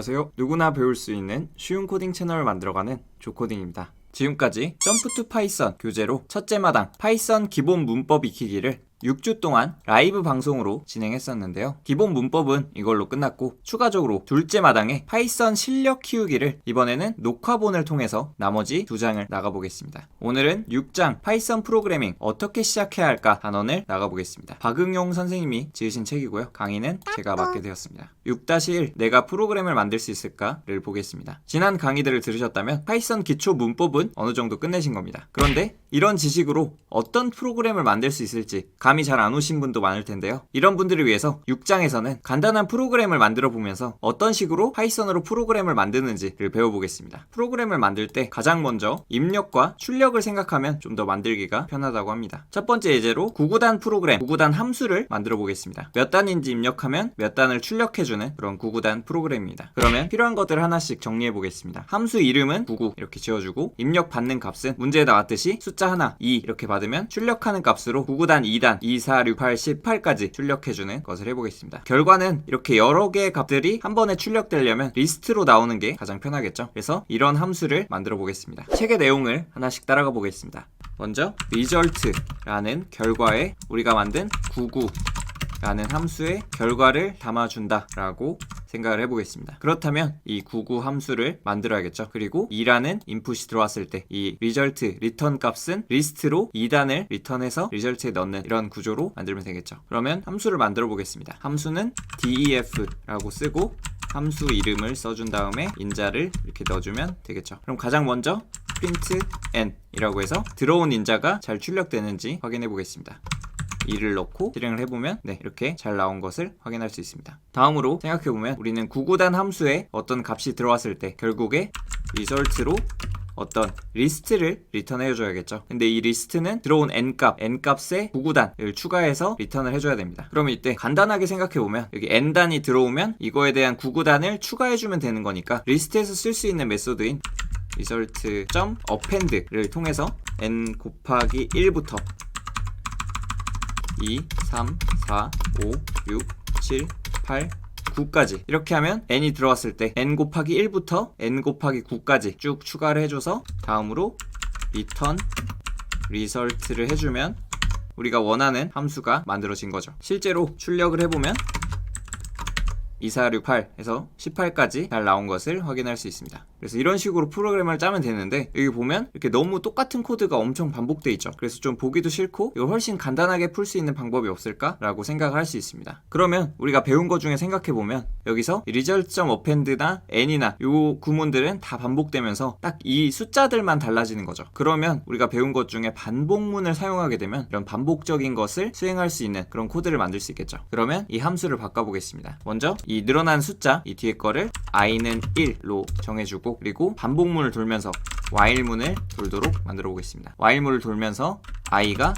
안녕하세요. 누구나 배울 수 있는 쉬운 코딩 채널을 만들어가는 조코딩입니다. 지금까지 점프 투 파이썬 교재로 첫째 마당 파이썬 기본 문법 익히기를 6주 동안 라이브 방송으로 진행했었는데요. 기본 문법은 이걸로 끝났고 추가적으로 둘째 마당에 파이썬 실력 키우기를 이번에는 녹화본을 통해서 나머지 2장을 나가보겠습니다. 오늘은 6장 파이썬 프로그래밍 어떻게 시작해야 할까 단원을 나가보겠습니다. 박응용 선생님이 지으신 책이고요. 강의는 제가 맡게 되었습니다. 6-1 내가 프로그램을 만들 수 있을까를 보겠습니다. 지난 강의들을 들으셨다면 파이썬 기초 문법은 어느 정도 끝내신 겁니다. 그런데 이런 지식으로 어떤 프로그램을 만들 수 있을지 감이 잘 안 오신 분도 많을 텐데요. 이런 분들을 위해서 6장에서는 간단한 프로그램을 만들어 보면서 어떤 식으로 파이썬으로 프로그램을 만드는지를 배워보겠습니다. 프로그램을 만들 때 가장 먼저 입력과 출력을 생각하면 좀 더 만들기가 편하다고 합니다. 첫 번째 예제로 구구단 프로그램, 구구단 함수를 만들어 보겠습니다. 몇 단인지 입력하면 몇 단을 출력해주는 그런 구구단 프로그램입니다. 그러면 필요한 것들을 하나씩 정리해 보겠습니다. 함수 이름은 99 이렇게 지어주고 입력 받는 값은 문제에 나왔듯이 숫자 하나 2 이렇게 받으면 출력하는 값으로 구구단 2단 2, 4, 6, 8, 18까지 출력해주는 것을 해보겠습니다. 결과는 이렇게 여러 개의 값들이 한 번에 출력되려면 리스트로 나오는 게 가장 편하겠죠. 그래서 이런 함수를 만들어 보겠습니다. 책의 내용을 하나씩 따라가 보겠습니다. 먼저 result라는 결과에 우리가 만든 99라는 함수의 결과를 담아준다 라고 생각을 해보겠습니다. 그렇다면 이 99 함수를 만들어야겠죠. 그리고 2라는 인풋이 들어왔을 때 이 result 리턴 값은 리스트로 2단을 리턴해서 result에 넣는 이런 구조로 만들면 되겠죠. 그러면 함수를 만들어 보겠습니다. 함수는 def라고 쓰고 함수 이름을 써준 다음에 인자를 이렇게 넣어주면 되겠죠. 그럼 가장 먼저 print n 이라고 해서 들어온 인자가 잘 출력되는지 확인해 보겠습니다. 2를 넣고 실행을 해보면 이렇게 잘 나온 것을 확인할 수 있습니다. 다음으로 생각해보면 우리는 구구단 함수에 어떤 값이 들어왔을 때 결국에 result로 어떤 리스트를 리턴해 줘야겠죠. 근데 이 리스트는 들어온 n값에 구구단을 추가해서 리턴을 해줘야 됩니다. 그러면 이때 간단하게 생각해보면 여기 n단이 들어오면 이거에 대한 구구단을 추가해주면 되는 거니까 리스트에서 쓸 수 있는 메소드인 result.append를 통해서 n 곱하기 1부터 2, 3, 4, 5, 6, 7, 8, 9까지 이렇게 하면 n이 들어왔을 때 n 곱하기 1부터 n 곱하기 9까지 쭉 추가를 해줘서 다음으로 return result를 해주면 우리가 원하는 함수가 만들어진 거죠. 실제로 출력을 해보면 2, 4, 6, 8 해서 18까지 잘 나온 것을 확인할 수 있습니다. 그래서 이런 식으로 프로그램을 짜면 되는데 여기 보면 이렇게 너무 똑같은 코드가 엄청 반복돼 있죠. 그래서 좀 보기도 싫고 이걸 훨씬 간단하게 풀 수 있는 방법이 없을까? 라고 생각을 할 수 있습니다. 그러면 우리가 배운 것 중에 생각해보면 여기서 result.append나 n이나 요 구문들은 다 반복되면서 딱 이 숫자들만 달라지는 거죠. 그러면 우리가 배운 것 중에 반복문을 사용하게 되면 이런 반복적인 것을 수행할 수 있는 그런 코드를 만들 수 있겠죠. 그러면 이 함수를 바꿔보겠습니다. 먼저 이 늘어난 숫자 이 뒤에 거를 i는 1로 정해주고 그리고 반복문을 돌면서 while문을 돌도록 만들어 보겠습니다. while문을 돌면서 i가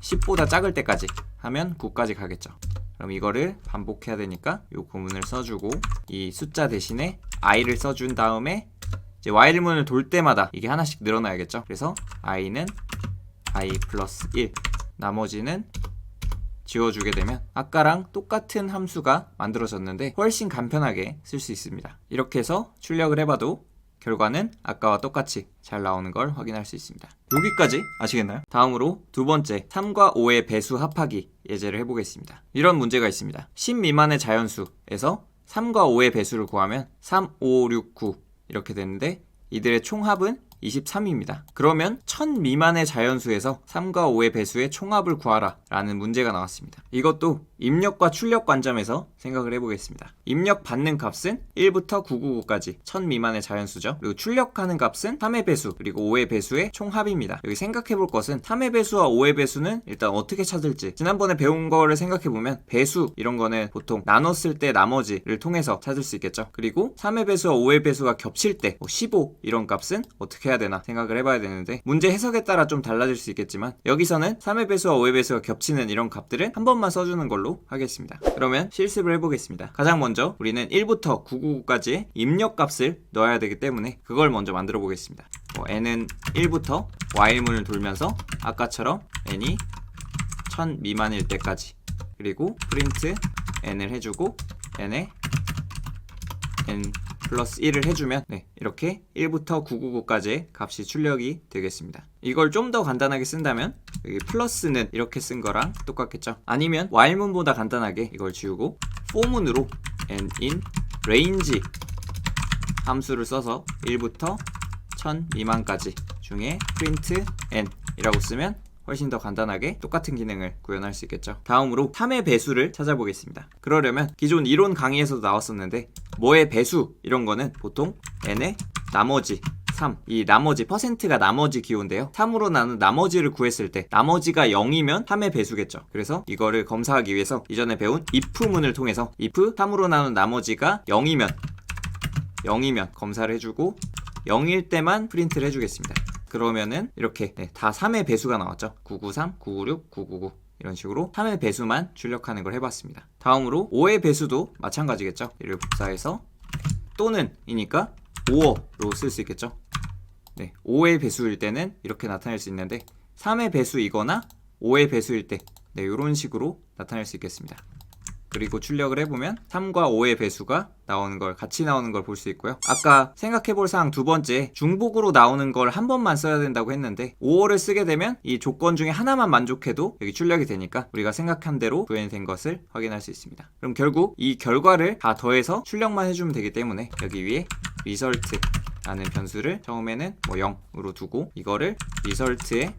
10보다 작을 때까지 하면 9까지 가겠죠. 그럼 이거를 반복해야 되니까 이 구문을 써주고 이 숫자 대신에 i를 써준 다음에 이제 while문을 돌 때마다 이게 하나씩 늘어나야겠죠. 그래서 i는 i 플러스 1 나머지는 지워주게 되면 아까랑 똑같은 함수가 만들어졌는데 훨씬 간편하게 쓸 수 있습니다. 이렇게 해서 출력을 해봐도 결과는 아까와 똑같이 잘 나오는 걸 확인할 수 있습니다. 여기까지 아시겠나요? 다음으로 두 번째 3과 5의 배수 합하기 예제를 해보겠습니다. 이런 문제가 있습니다. 10 미만의 자연수에서 3과 5의 배수를 구하면 3, 5, 6, 9 이렇게 되는데 이들의 총합은 23입니다. 그러면 1000 미만의 자연수에서 3과 5의 배수의 총합을 구하라 라는 문제가 나왔습니다. 이것도 입력과 출력 관점에서 생각을 해보겠습니다. 입력 받는 값은 1부터 999까지 1000 미만의 자연수죠. 그리고 출력하는 값은 3의 배수 그리고 5의 배수의 총합입니다. 여기 생각해볼 것은 3의 배수와 5의 배수는 일단 어떻게 찾을지 지난번에 배운 거를 생각해보면 배수 이런 거는 보통 나눴을 때 나머지를 통해서 찾을 수 있겠죠. 그리고 3의 배수와 5의 배수가 겹칠 때 15 이런 값은 어떻게 해야 되나 생각을 해봐야 되는데 문제 해석에 따라 좀 달라질 수 있겠지만 여기서는 3의 배수와 5의 배수가 겹치는 이런 값들은 한 번만 써주는 걸로 하겠습니다. 그러면 실습을 해보겠습니다. 가장 먼저 우리는 1부터 999까지의 입력값을 넣어야 되기 때문에 그걸 먼저 만들어 보겠습니다. n은 1부터 while문을 돌면서 아까처럼 n이 1000 미만일 때까지 그리고 print n을 해주고 n에 n 플러스 1을 해주면 이렇게 1부터 999까지의 값이 출력이 되겠습니다. 이걸 좀 더 간단하게 쓴다면 여기 플러스는 이렇게 쓴 거랑 똑같겠죠. 아니면 while문보다 간단하게 이걸 지우고 for문으로 n in range 함수를 써서 1부터 1000 미만까지 중에 print n 이라고 쓰면 훨씬 더 간단하게 똑같은 기능을 구현할 수 있겠죠. 다음으로 3의 배수를 찾아보겠습니다. 그러려면 기존 이론 강의에서도 나왔었는데 뭐의 배수 이런 거는 보통 n의 나머지 3, 이 나머지 퍼센트가 나머지 기호인데요. 3으로 나눈 나머지를 구했을 때 나머지가 0이면 3의 배수겠죠. 그래서 이거를 검사하기 위해서 이전에 배운 if문을 통해서 if 3으로 나눈 나머지가 0이면 검사를 해주고 0일 때만 프린트를 해주겠습니다. 그러면은 이렇게 다 3의 배수가 나왔죠. 993, 996, 999 이런 식으로 3의 배수만 출력하는 걸 해봤습니다. 다음으로 5의 배수도 마찬가지겠죠. 이를 복사해서 또는 이니까 5어로 쓸 수 있겠죠. 5의 배수일 때는 이렇게 나타낼 수 있는데 3의 배수이거나 5의 배수일 때 이런 식으로 나타낼 수 있겠습니다. 그리고 출력을 해보면 3과 5의 배수가 나오는 걸 같이 나오는 걸 볼 수 있고요. 아까 생각해볼 사항 두 번째 중복으로 나오는 걸 한 번만 써야 된다고 했는데 5어를 쓰게 되면 이 조건 중에 하나만 만족해도 여기 출력이 되니까 우리가 생각한 대로 구현된 것을 확인할 수 있습니다. 그럼 결국 이 결과를 다 더해서 출력만 해주면 되기 때문에 여기 위에 result라는 변수를 처음에는 0으로 두고 이거를 result에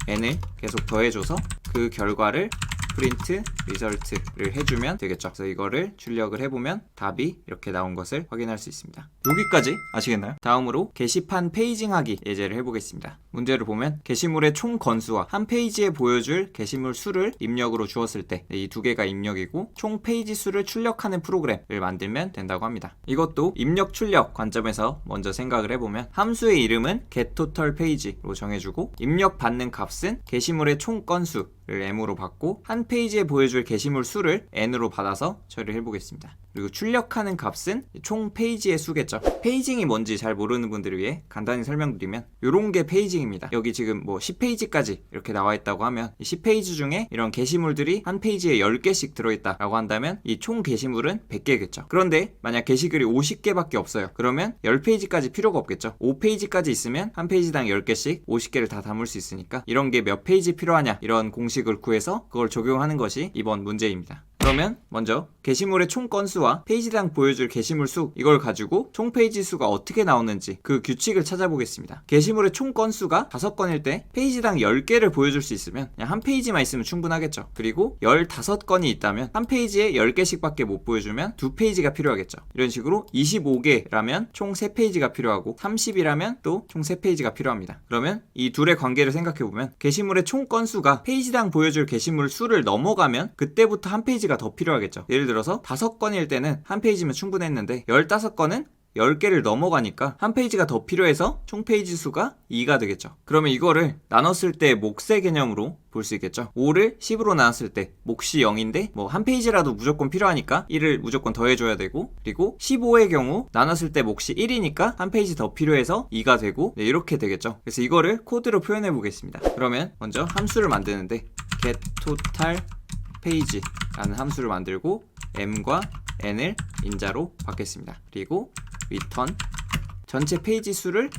n을 계속 더해줘서 그 결과를 print result를 해주면 되겠죠. 그래서 이거를 출력을 해보면 답이 이렇게 나온 것을 확인할 수 있습니다. 여기까지 아시겠나요? 다음으로 게시판 페이징하기 예제를 해보겠습니다. 문제를 보면 게시물의 총 건수와 한 페이지에 보여줄 게시물 수를 입력으로 주었을 때 이 두 개가 입력이고 총 페이지 수를 출력하는 프로그램을 만들면 된다고 합니다. 이것도 입력 출력 관점에서 먼저 생각을 해보면 함수의 이름은 getTotalPage로 정해주고 입력받는 값은 게시물의 총 건수 를 m으로 받고 한 페이지에 보여줄 게시물 수를 n으로 받아서 처리를 해보겠습니다. 그리고 출력하는 값은 총 페이지의 수겠죠. 페이징이 뭔지 잘 모르는 분들을 위해 간단히 설명드리면 요런 게 페이징입니다. 여기 지금 10페이지까지 이렇게 나와 있다고 하면 이 10페이지 중에 이런 게시물들이 한 페이지에 10개씩 들어있다 라고 한다면 이 총 게시물은 100개겠죠. 그런데 만약 게시글이 50개밖에 없어요. 그러면 10페이지까지 필요가 없겠죠. 5페이지까지 있으면 한 페이지당 10개씩 50개를 다 담을 수 있으니까 이런 게 몇 페이지 필요하냐 이런 공식을 구해서 그걸 적용하는 것이 이번 문제입니다. 그러면 먼저 게시물의 총 건수와 페이지당 보여줄 게시물 수 이걸 가지고 총 페이지 수가 어떻게 나오는지 그 규칙을 찾아보겠습니다. 게시물의 총 건수가 5건일 때 페이지당 10개를 보여줄 수 있으면 그냥 한 페이지만 있으면 충분하겠죠. 그리고 15건이 있다면 한 페이지에 10개씩 밖에 못 보여주면 2페이지가 필요하겠죠. 이런 식으로 25개라면 총 3페이지가 필요하고 30이라면 또 총 3페이지가 필요합니다. 그러면 이 둘의 관계를 생각해보면 게시물의 총 건수가 페이지당 보여줄 게시물 수를 넘어가면 그때부터 한 페이지가 더 필요하겠죠. 예를 들어서 5건일 때는 한 페이지면 충분했는데 15건은 10개를 넘어가니까 한 페이지가 더 필요해서 총 페이지 수가 2가 되겠죠. 그러면 이거를 나눴을 때 몫의 개념으로 볼 수 있겠죠. 5를 10으로 나눴을 때 몫이 0인데 한 페이지라도 무조건 필요하니까 1을 무조건 더해줘야 되고 그리고 15의 경우 나눴을 때 몫이 1이니까 한 페이지 더 필요해서 2가 되고 이렇게 되겠죠. 그래서 이거를 코드로 표현해 보겠습니다. 그러면 먼저 함수를 만드는데 getTotalPage 라는 함수를 만들고 m과 n을 인자로 받겠습니다. 그리고 return 전체 페이지 수를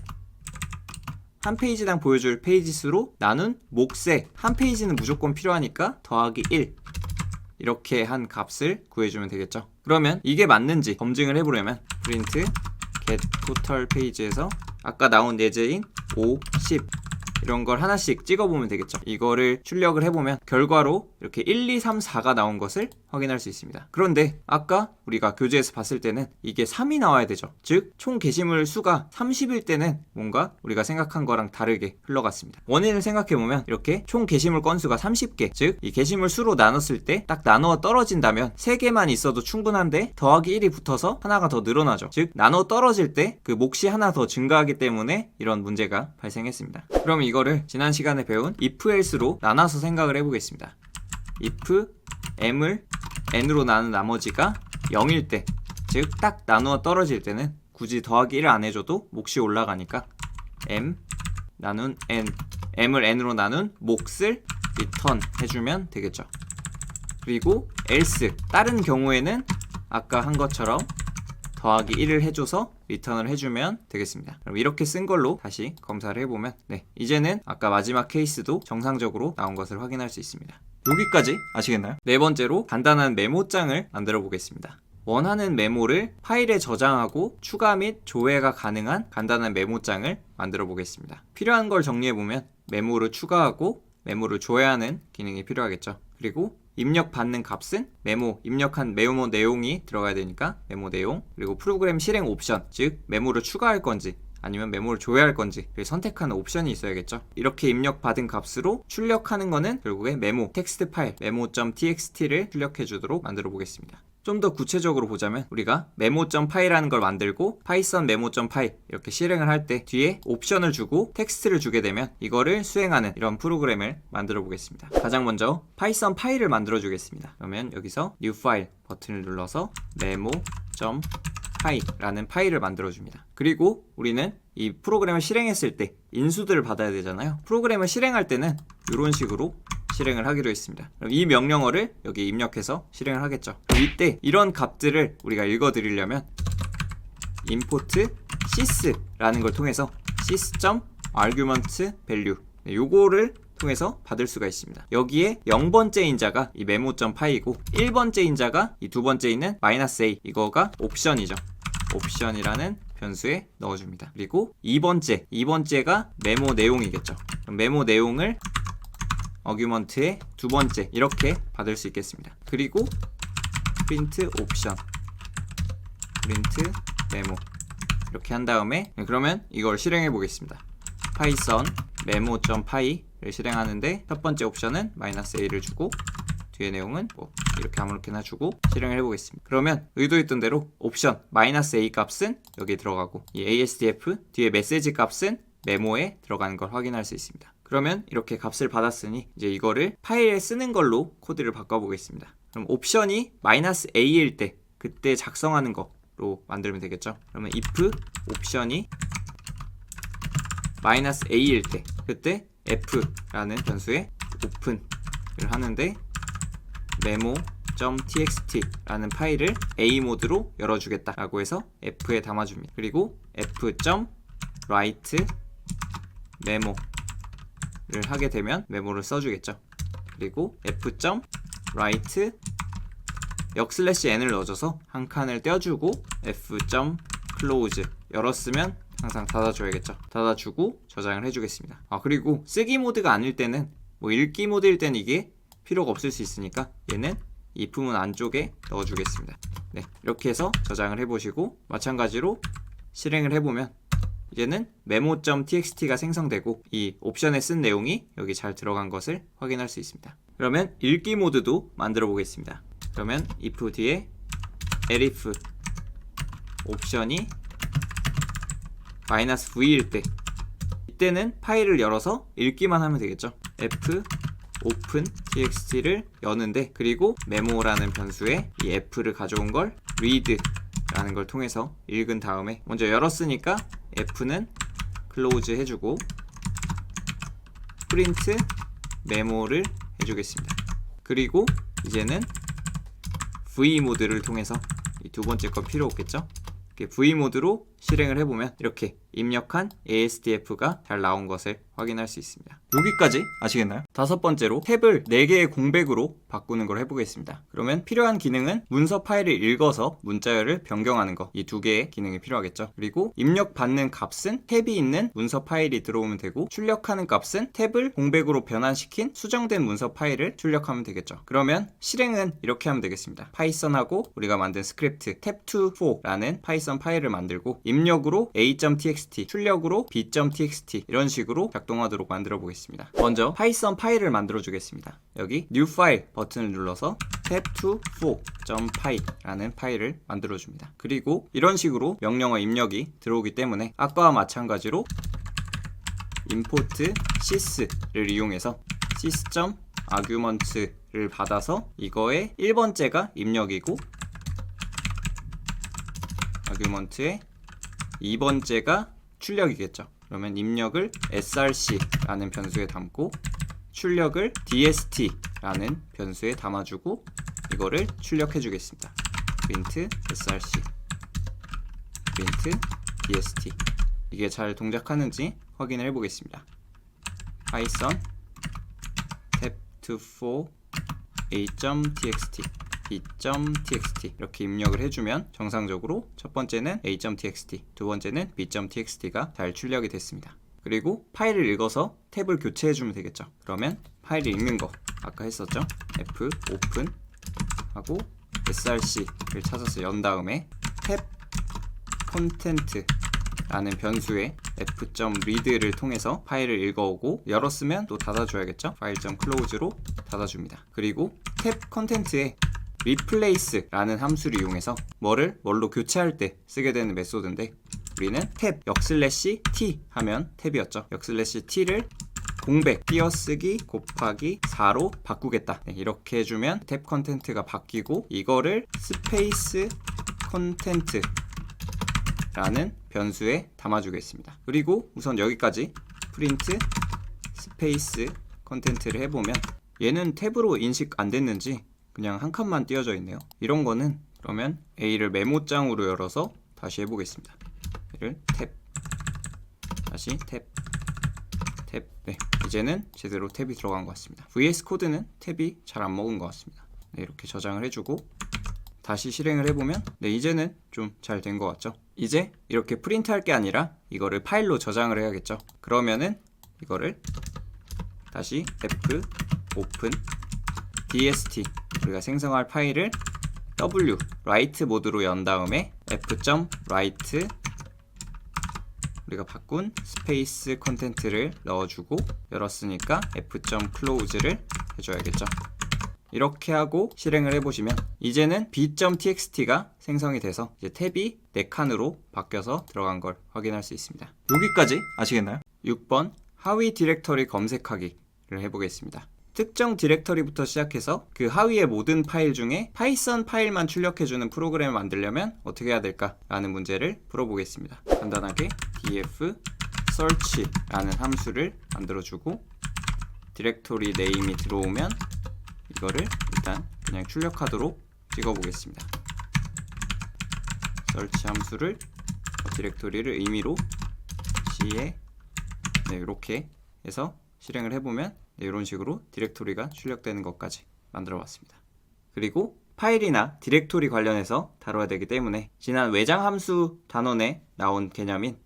한 페이지당 보여줄 페이지 수로 나눈 몫에 한 페이지는 무조건 필요하니까 더하기 1 이렇게 한 값을 구해주면 되겠죠. 그러면 이게 맞는지 검증을 해보려면 print getTotalPage에서 아까 나온 예제인 5, 10 이런 걸 하나씩 찍어보면 되겠죠. 이거를 출력을 해보면 결과로 이렇게 1, 2, 3, 4가 나온 것을 확인할 수 있습니다. 그런데 아까 우리가 교재에서 봤을 때는 이게 3이 나와야 되죠. 즉 총 게시물 수가 30일 때는 뭔가 우리가 생각한 거랑 다르게 흘러갔습니다. 원인을 생각해보면 이렇게 총 게시물 건수가 30개 즉 이 게시물 수로 나눴을 때 딱 나누어 떨어진다면 3개만 있어도 충분한데 더하기 1이 붙어서 하나가 더 늘어나죠. 즉 나누어 떨어질 때 그 몫이 하나 더 증가하기 때문에 이런 문제가 발생했습니다. 그럼 이거를 지난 시간에 배운 if else로 나눠서 생각을 해보겠습니다. if m을 n으로 나눈 나머지가 0일 때 즉 딱 나누어 떨어질 때는 굳이 더하기 1을 안 해줘도 몫이 올라가니까 m 나눈 n m을 n으로 나눈 몫을 return 해주면 되겠죠. 그리고 else 다른 경우에는 아까 한 것처럼 더하기 1을 해줘서 리턴을 해주면 되겠습니다. 그럼 이렇게 쓴 걸로 다시 검사를 해보면 이제는 아까 마지막 케이스도 정상적으로 나온 것을 확인할 수 있습니다. 여기까지 아시겠나요? 네 번째로 간단한 메모장을 만들어 보겠습니다. 원하는 메모를 파일에 저장하고 추가 및 조회가 가능한 간단한 메모장을 만들어 보겠습니다. 필요한 걸 정리해 보면 메모를 추가하고 메모를 조회하는 기능이 필요하겠죠. 그리고 입력받는 값은 메모, 입력한 메모 내용이 들어가야 되니까 메모 내용, 그리고 프로그램 실행 옵션, 즉 메모를 추가할 건지 아니면 메모를 조회할 건지를 선택하는 옵션이 있어야겠죠. 이렇게 입력받은 값으로 출력하는 거는 결국에 메모, 텍스트 파일, memo.txt를 출력해 주도록 만들어 보겠습니다. 좀 더 구체적으로 보자면 우리가 memo.py라는 걸 만들고 python memo.py 이렇게 실행을 할 때 뒤에 옵션을 주고 텍스트를 주게 되면 이거를 수행하는 이런 프로그램을 만들어 보겠습니다. 가장 먼저 python 파일을 만들어 주겠습니다. 그러면 여기서 new file 버튼을 눌러서 memo.py라는 파일을 만들어 줍니다. 그리고 우리는 이 프로그램을 실행했을 때 인수들을 받아야 되잖아요. 프로그램을 실행할 때는 이런 식으로 실행을 하기로 했습니다. 그럼 이 명령어를 여기 입력해서 실행을 하겠죠. 그럼 이때 이런 값들을 우리가 읽어드리려면 import sys라는 걸 통해서 sys.argument_value 요거를 통해서 받을 수가 있습니다. 여기에 0번째 인자가 이 memo.py이고 1번째 인자가 이 두 번째 있는 -a 이거가 옵션이죠. 옵션이라는 변수에 넣어줍니다. 그리고 2번째가 메모 내용이겠죠. 그럼 메모 내용을 어규먼트의 두 번째 이렇게 받을 수 있겠습니다. 그리고 print 옵션, print 메모 이렇게 한 다음에 그러면 이걸 실행해 보겠습니다. python memo.py를 실행하는데 첫 번째 옵션은 -a를 주고 뒤에 내용은 뭐 이렇게 아무렇게나 주고 실행을 해보겠습니다. 그러면 의도했던 대로 옵션 -a 값은 여기에 들어가고 이 ASDF 뒤에 메시지 값은 메모에 들어가는 걸 확인할 수 있습니다. 그러면 이렇게 값을 받았으니 이제 이거를 파일에 쓰는 걸로 코드를 바꿔보겠습니다. 그럼 옵션이 -a일 때 그때 작성하는 거로 만들면 되겠죠. 그러면 if 옵션이 -a일 때 그때 f라는 변수에 open을 하는데 memo.txt라는 파일을 a 모드로 열어주겠다라고 해서 f에 담아줍니다. 그리고 f.write 메모를 하게 되면 메모를 써주겠죠. 그리고 f.write \n을 넣어줘서 한 칸을 떼어주고 f.close 열었으면 항상 닫아줘야겠죠. 닫아주고 저장을 해주겠습니다. 그리고 쓰기 모드가 아닐 때는 뭐 읽기 모드일 때는 이게 필요가 없을 수 있으니까 얘는 if 문 안쪽에 넣어주겠습니다. 이렇게 해서 저장을 해보시고 마찬가지로 실행을 해보면 이제는 memo.txt가 생성되고 이 옵션에 쓴 내용이 여기 잘 들어간 것을 확인할 수 있습니다. 그러면 읽기 모드도 만들어 보겠습니다. 그러면 if 뒤에 elif 옵션이 -v일 때 이때는 파일을 열어서 읽기만 하면 되겠죠. f open txt를 여는데 그리고 메모라는 변수에 이 f를 가져온 걸 read 라는 걸 통해서 읽은 다음에 먼저 열었으니까 f는 close 해주고 print 메모를 해주겠습니다. 그리고 이제는 v 모드를 통해서 이 두 번째 건 필요 없겠죠. v 모드로 실행을 해보면 이렇게 입력한 ASDF가 잘 나온 것을 확인할 수 있습니다. 여기까지 아시겠나요? 다섯 번째로 탭을 4개의 공백으로 바꾸는 걸 해보겠습니다. 그러면 필요한 기능은 문서 파일을 읽어서 문자열을 변경하는 거, 이 2개의 기능이 필요하겠죠. 그리고 입력받는 값은 탭이 있는 문서 파일이 들어오면 되고 출력하는 값은 탭을 공백으로 변환시킨 수정된 문서 파일을 출력하면 되겠죠. 그러면 실행은 이렇게 하면 되겠습니다. 파이썬하고 우리가 만든 스크립트 탭24라는 파이썬 파일을 만들고 입력으로 a.txt, 출력으로 b.txt 이런 식으로 작동하도록 만들어 보겠습니다. 먼저 파이썬 파일을 만들어 주겠습니다. 여기 new file 버튼을 눌러서 tab24.py라는 파일을 만들어 줍니다. 그리고 이런 식으로 명령어 입력이 들어오기 때문에 아까와 마찬가지로 import sys를 이용해서 sys.argument를 받아서 이거의 1번째가 입력이고 argument의 2번째가 출력이겠죠. 그러면 입력을 src라는 변수에 담고 출력을 dst라는 변수에 담아주고 이거를 출력해 주겠습니다. print src print dst. 이게 잘 동작하는지 확인을 해보겠습니다. python tab24 a.txt b.txt 이렇게 입력을 해주면 정상적으로 첫 번째는 a.txt, 두 번째는 b.txt가 잘 출력이 됐습니다. 그리고 파일을 읽어서 탭을 교체해주면 되겠죠. 그러면 파일을 읽는 거 아까 했었죠. f open 하고 src를 찾아서 연 다음에 탭 컨텐트 라는 변수에 f.read를 통해서 파일을 읽어오고 열었으면 또 닫아줘야겠죠. file.close로 닫아줍니다. 그리고 탭 컨텐트에 replace 라는 함수를 이용해서 뭘로 교체할 때 쓰게 되는 메소드인데, 우리는 탭 역슬래시 t 하면 탭이었죠. 역슬래시 t를 공백 띄어쓰기 곱하기 4로 바꾸겠다. 네, 이렇게 해주면 탭 컨텐트가 바뀌고 이거를 스페이스 컨텐트 라는 변수에 담아주겠습니다. 그리고 우선 여기까지 프린트 스페이스 컨텐트를 해보면 얘는 탭으로 인식 안 됐는지 그냥 한 칸만 띄어져 있네요. 이런 거는 그러면 A를 메모장으로 열어서 다시 해보겠습니다. 얘를 탭 다시 탭 네, 이제는 제대로 탭이 들어간 것 같습니다. VS 코드는 탭이 잘 안 먹은 것 같습니다. 네, 이렇게 저장을 해주고 다시 실행을 해보면 네, 이제는 좀 잘 된 것 같죠. 이제 이렇게 프린트할 게 아니라 이거를 파일로 저장을 해야겠죠. 그러면은 이거를 다시 f open dst 우리가 생성할 파일을 w write 모드로 연 다음에 f.write 우리가 바꾼 스페이스 컨텐트를 넣어주고 열었으니까 f.close를 해줘야겠죠. 이렇게 하고 실행을 해보시면 이제는 b.txt가 생성이 돼서 이제 탭이 4칸으로 바뀌어서 들어간 걸 확인할 수 있습니다. 여기까지 아시겠나요? 6번 하위 디렉터리 검색하기를 해보겠습니다. 특정 디렉터리부터 시작해서 그 하위의 모든 파일 중에 파이썬 파일만 출력해주는 프로그램을 만들려면 어떻게 해야 될까? 라는 문제를 풀어보겠습니다. 간단하게 df search라는 함수를 만들어주고 디렉토리 네임이 들어오면 이거를 일단 그냥 출력하도록 찍어보겠습니다. search 함수를 디렉토리를 의미로 C에 네, 이렇게 해서 실행을 해보면 네, 이런 식으로 디렉토리가 출력되는 것까지 만들어봤습니다. 그리고 파일이나 디렉토리 관련해서 다뤄야 되기 때문에 지난 외장 함수 단원에 나온 개념인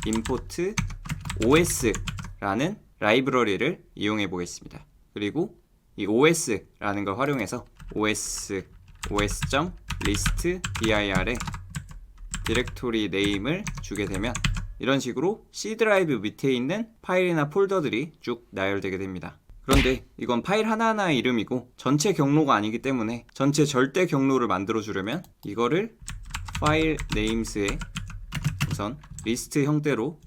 import os라는 라이브러리를 이용해 보겠습니다. 그리고 이 os라는 걸 활용해서 os.list dir에 디렉토리 네임을 주게 되면 이런 식으로 C 드라이브 밑에 있는 파일이나 폴더들이 쭉 나열되게 됩니다. 그런데 이건 파일 하나하나의 이름이고 전체 경로가 아니기 때문에 전체 절대 경로를 만들어 주려면 이거를 파일 네임스에 우선 리스트 형태로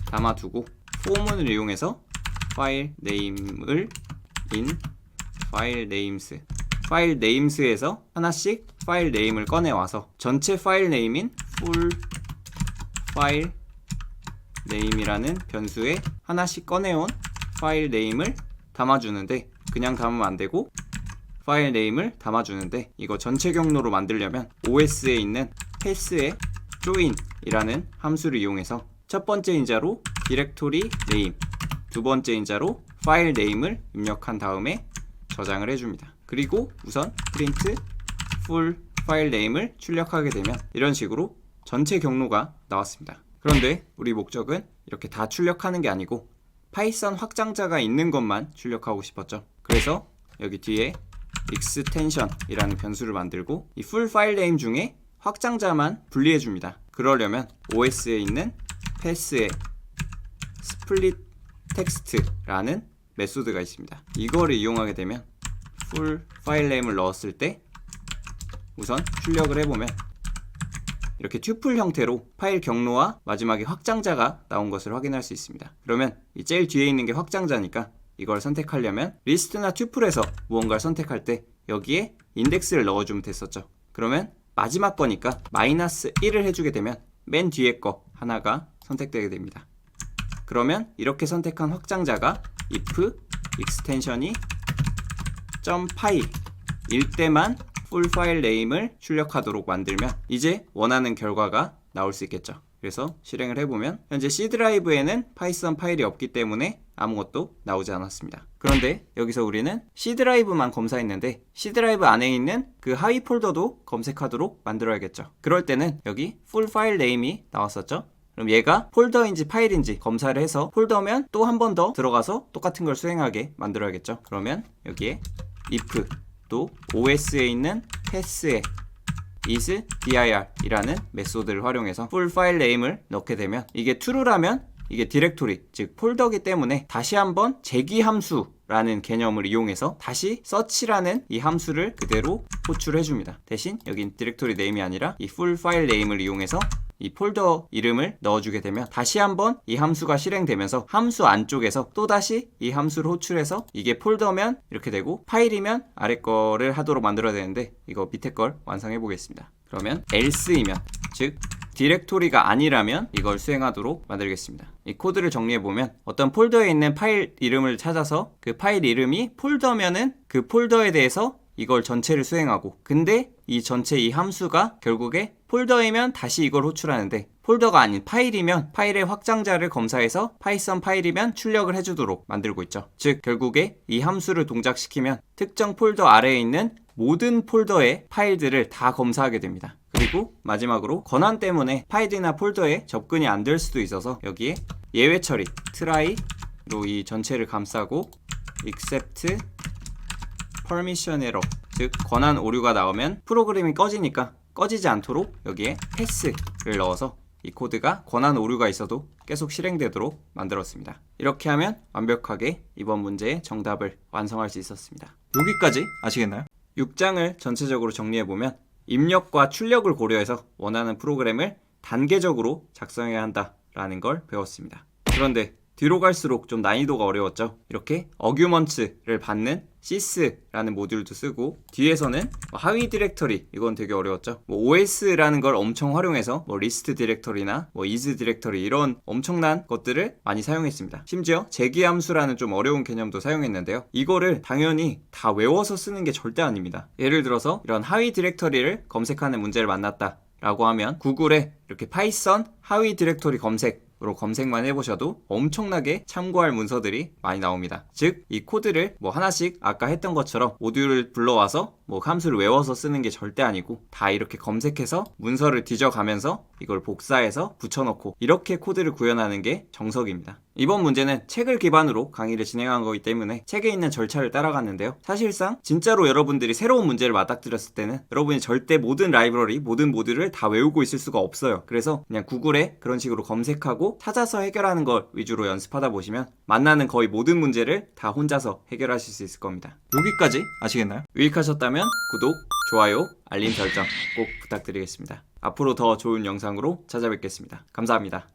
담아두고 포문을 이용해서 파일 네임을 in 파일 네임스 파일 네임스에서 하나씩 파일 네임을 꺼내와서 전체 파일 네임인 full 파일 네임이라는 변수에 하나씩 꺼내온 파일 네임을 담아주는데 그냥 담으면 안되고 파일 네임을 담아주는데 이거 전체 경로로 만들려면 OS에 있는 패스의 join 이라는 함수를 이용해서 첫 번째 인자로 디렉토리 네임 두 번째 인자로 파일 네임을 입력한 다음에 저장을 해줍니다. 그리고 우선 print full 파일 네임을 출력하게 되면 이런 식으로 전체 경로가 나왔습니다. 그런데 우리 목적은 이렇게 다 출력하는 게 아니고 파이썬 확장자가 있는 것만 출력하고 싶었죠. 그래서 여기 뒤에 extension 이라는 변수를 만들고 이 full 파일 네임 중에 확장자만 분리해 줍니다. 그러려면 OS에 있는 pass의 split text라는 메소드가 있습니다. 이거를 이용하게 되면 full 파일 네임을 넣었을 때 우선 출력을 해보면 이렇게 튜플 형태로 파일 경로와 마지막에 확장자가 나온 것을 확인할 수 있습니다. 그러면 이 제일 뒤에 있는 게 확장자니까 이걸 선택하려면 리스트나 튜플에서 무언가를 선택할 때 여기에 인덱스를 넣어주면 됐었죠. 그러면 마지막 거니까 -1을 해주게 되면 맨 뒤에 거 하나가 선택되게 됩니다. 그러면 이렇게 선택한 확장자가 if extension이 .py 일 때만 풀 파일 네임을 출력하도록 만들면 이제 원하는 결과가 나올 수 있겠죠. 그래서 실행을 해보면 현재 C 드라이브에는 파이썬 파일이 없기 때문에 아무것도 나오지 않았습니다. 그런데 여기서 우리는 C 드라이브만 검사했는데 C 드라이브 안에 있는 그 하위 폴더도 검색하도록 만들어야겠죠. 그럴 때는 여기 full file name이 나왔었죠. 그럼 얘가 폴더인지 파일인지 검사를 해서 폴더면 또 한 번 더 들어가서 똑같은 걸 수행하게 만들어야겠죠. 그러면 여기에 if 또 OS에 있는 pass에 is dir 이라는 메소드를 활용해서 full file name을 넣게 되면 이게 true라면 이게 디렉토리, 즉 폴더기 때문에 다시 한번 재기 함수라는 개념을 이용해서 다시 search라는 이 함수를 그대로 호출해 줍니다. 대신 여긴 디렉토리 네임이 아니라 이 full file name을 이용해서 이 폴더 이름을 넣어주게 되면 다시 한번 이 함수가 실행되면서 함수 안쪽에서 또다시 이 함수를 호출해서 이게 폴더면 이렇게 되고 파일이면 아래 거를 하도록 만들어야 되는데 이거 밑에 걸 완성해 보겠습니다. 그러면 else이면 즉 디렉토리가 아니라면 이걸 수행하도록 만들겠습니다. 이 코드를 정리해보면 어떤 폴더에 있는 파일 이름을 찾아서 그 파일 이름이 폴더면은 그 폴더에 대해서 이걸 전체를 수행하고 근데 이 전체 이 함수가 결국에 폴더이면 다시 이걸 호출하는데 폴더가 아닌 파일이면 파일의 확장자를 검사해서 파이썬 파일이면 출력을 해주도록 만들고 있죠. 즉 결국에 이 함수를 동작시키면 특정 폴더 아래에 있는 모든 폴더의 파일들을 다 검사하게 됩니다. 그리고 마지막으로 권한 때문에 파일이나 폴더에 접근이 안 될 수도 있어서 여기에 예외 처리 try로 이 전체를 감싸고 except permission error 즉 권한 오류가 나오면 프로그램이 꺼지니까 꺼지지 않도록 여기에 pass를 넣어서 이 코드가 권한 오류가 있어도 계속 실행되도록 만들었습니다. 이렇게 하면 완벽하게 이번 문제의 정답을 완성할 수 있었습니다. 여기까지 아시겠나요? 6장을 전체적으로 정리해보면 입력과 출력을 고려해서 원하는 프로그램을 단계적으로 작성해야 한다라는 걸 배웠습니다. 그런데 뒤로 갈수록 좀 난이도가 어려웠죠. 이렇게 어규먼트를 받는 sys라는 모듈도 쓰고 뒤에서는 하위 디렉터리 이건 되게 어려웠죠. OS라는 걸 엄청 활용해서 리스트 디렉터리나 is 디렉터리 이런 엄청난 것들을 많이 사용했습니다. 심지어 재기 함수라는 좀 어려운 개념도 사용했는데요. 이거를 당연히 다 외워서 쓰는 게 절대 아닙니다. 예를 들어서 이런 하위 디렉터리를 검색하는 문제를 만났다 라고 하면 구글에 이렇게 파이썬 하위 디렉토리 검색으로 검색만 해보셔도 엄청나게 참고할 문서들이 많이 나옵니다. 즉 이 코드를 하나씩 아까 했던 것처럼 모듈을 불러와서 함수를 외워서 쓰는 게 절대 아니고 다 이렇게 검색해서 문서를 뒤져가면서 이걸 복사해서 붙여넣고 이렇게 코드를 구현하는 게 정석입니다. 이번 문제는 책을 기반으로 강의를 진행한 거기 때문에 책에 있는 절차를 따라갔는데요. 사실상 진짜로 여러분들이 새로운 문제를 맞닥뜨렸을 때는 여러분이 절대 모든 라이브러리, 모든 모듈을 다 외우고 있을 수가 없어요. 그래서 그냥 구글에 그런 식으로 검색하고 찾아서 해결하는 걸 위주로 연습하다 보시면 만나는 거의 모든 문제를 다 혼자서 해결하실 수 있을 겁니다. 여기까지 아시겠나요? 유익하셨다면 구독, 좋아요, 알림 설정 꼭 부탁드리겠습니다. 앞으로 더 좋은 영상으로 찾아뵙겠습니다. 감사합니다.